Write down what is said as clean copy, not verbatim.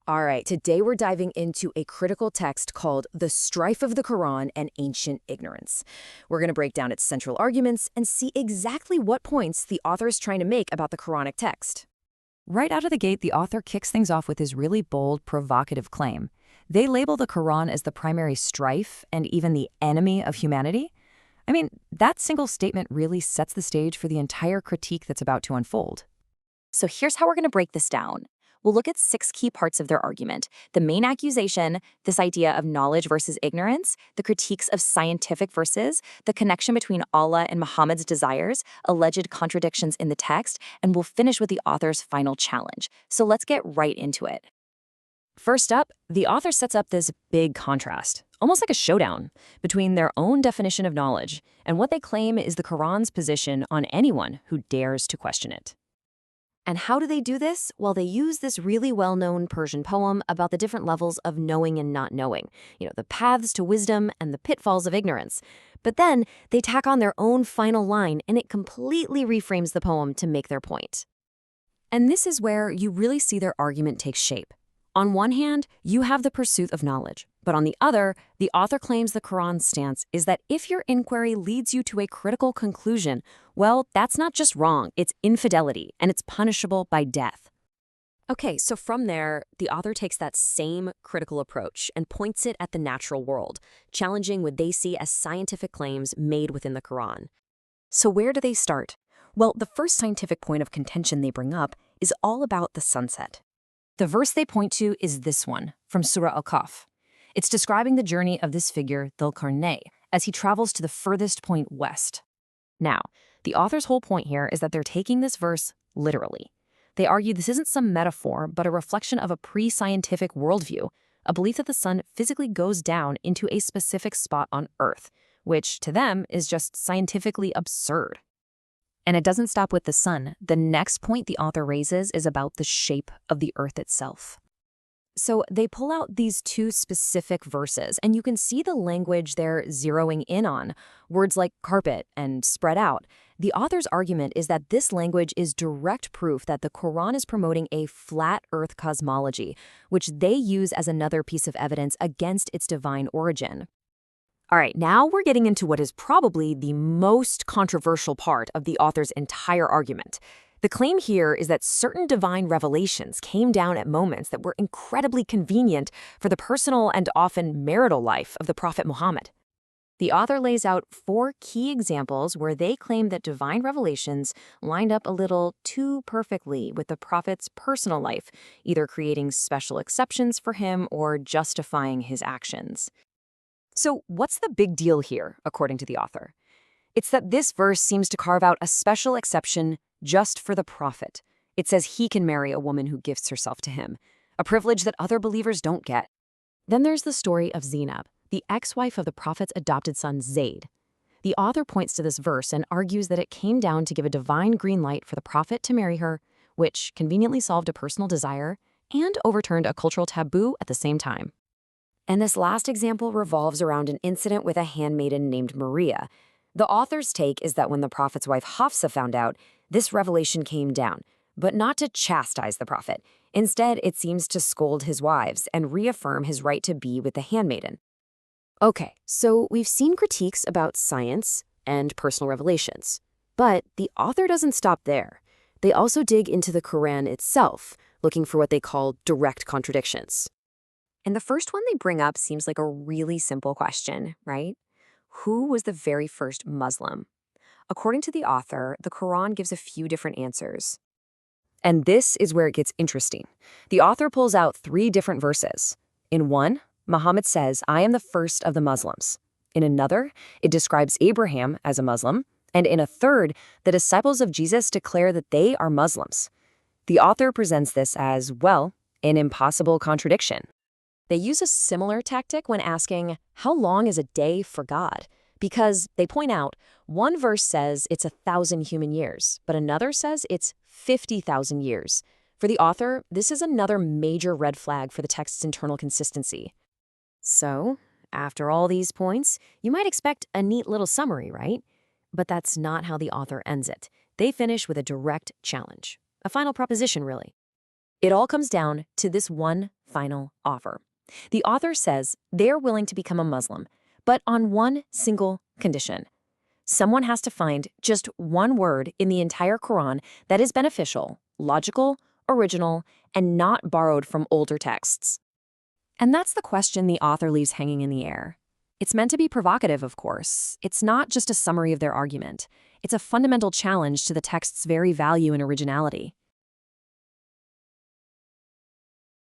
All right, today we're diving into a critical text called The Strife of the Quran and Ancient Ignorance. We're going to break down its central arguments and see exactly what points the author is trying to make about the Quranic text. Right out of the gate, the author kicks things off with his really bold, provocative claim. They label the Quran as the primary strife and even the enemy of humanity. I mean, that single statement really sets the stage for the entire critique that's about to unfold. So here's how we're going to break this down. We'll look at 6 key parts of their argument: the main accusation, this idea of knowledge versus ignorance, the critiques of scientific verses, the connection between Allah and Muhammad's desires, alleged contradictions in the text, and we'll finish with the author's final challenge. So let's get right into it. First up, the author sets up this big contrast, almost like a showdown, between their own definition of knowledge and what they claim is the Quran's position on anyone who dares to question it. And how do they do this? Well, they use this really well-known Persian poem about the different levels of knowing and not knowing, the paths to wisdom and the pitfalls of ignorance. But then they tack on their own final line, and it completely reframes the poem to make their point. And this is where you really see their argument take shape. On one hand, you have the pursuit of knowledge, but on the other, the author claims the Quran's stance is that if your inquiry leads you to a critical conclusion, well, that's not just wrong, it's infidelity, and it's punishable by death. Okay, so from there, the author takes that same critical approach and points it at the natural world, challenging what they see as scientific claims made within the Quran. So where do they start? Well, the first scientific point of contention they bring up is all about the sunset. The verse they point to is this one, from Surah Al-Kahf. It's describing the journey of this figure, Dhul-Qarnayn, as he travels to the furthest point west. Now, the author's whole point here is that they're taking this verse literally. They argue this isn't some metaphor, but a reflection of a pre-scientific worldview, a belief that the sun physically goes down into a specific spot on Earth, which to them is just scientifically absurd. And it doesn't stop with the sun. The next point the author raises is about the shape of the Earth itself. So they pull out these 2 specific verses, and you can see the language they're zeroing in on, words like carpet and spread out. The author's argument is that this language is direct proof that the Quran is promoting a flat Earth cosmology, which they use as another piece of evidence against its divine origin. All right, now we're getting into what is probably the most controversial part of the author's entire argument. The claim here is that certain divine revelations came down at moments that were incredibly convenient for the personal and often marital life of the Prophet Muhammad. The author lays out 4 key examples where they claim that divine revelations lined up a little too perfectly with the Prophet's personal life, either creating special exceptions for him or justifying his actions. So what's the big deal here, according to the author? It's that this verse seems to carve out a special exception just for the prophet. It says he can marry a woman who gifts herself to him, a privilege that other believers don't get. Then there's the story of Zainab, the ex-wife of the prophet's adopted son Zayd. The author points to this verse and argues that it came down to give a divine green light for the prophet to marry her, which conveniently solved a personal desire and overturned a cultural taboo at the same time. And this last example revolves around an incident with a handmaiden named Maria. The author's take is that when the prophet's wife Hafsa found out, this revelation came down, but not to chastise the prophet. Instead, it seems to scold his wives and reaffirm his right to be with the handmaiden. Okay, so we've seen critiques about science and personal revelations, but the author doesn't stop there. They also dig into the Quran itself, looking for what they call direct contradictions. And the first one they bring up seems like a really simple question, right? Who was the very first Muslim? According to the author, the Quran gives a few different answers. And this is where it gets interesting. The author pulls out 3 different verses. In one, Muhammad says, "I am the first of the Muslims." In another, it describes Abraham as a Muslim. And in a third, the disciples of Jesus declare that they are Muslims. The author presents this as, well, an impossible contradiction. They use a similar tactic when asking, how long is a day for God? Because they point out, one verse says it's 1,000 human years, but another says it's 50,000 years. For the author, this is another major red flag for the text's internal consistency. So, after all these points, you might expect a neat little summary, right? But that's not how the author ends it. They finish with a direct challenge, a final proposition, really. It all comes down to this one final offer. The author says they're willing to become a Muslim, but on one single condition. Someone has to find just one word in the entire Quran that is beneficial, logical, original, and not borrowed from older texts. And that's the question the author leaves hanging in the air. It's meant to be provocative, of course. It's not just a summary of their argument. It's a fundamental challenge to the text's very value and originality.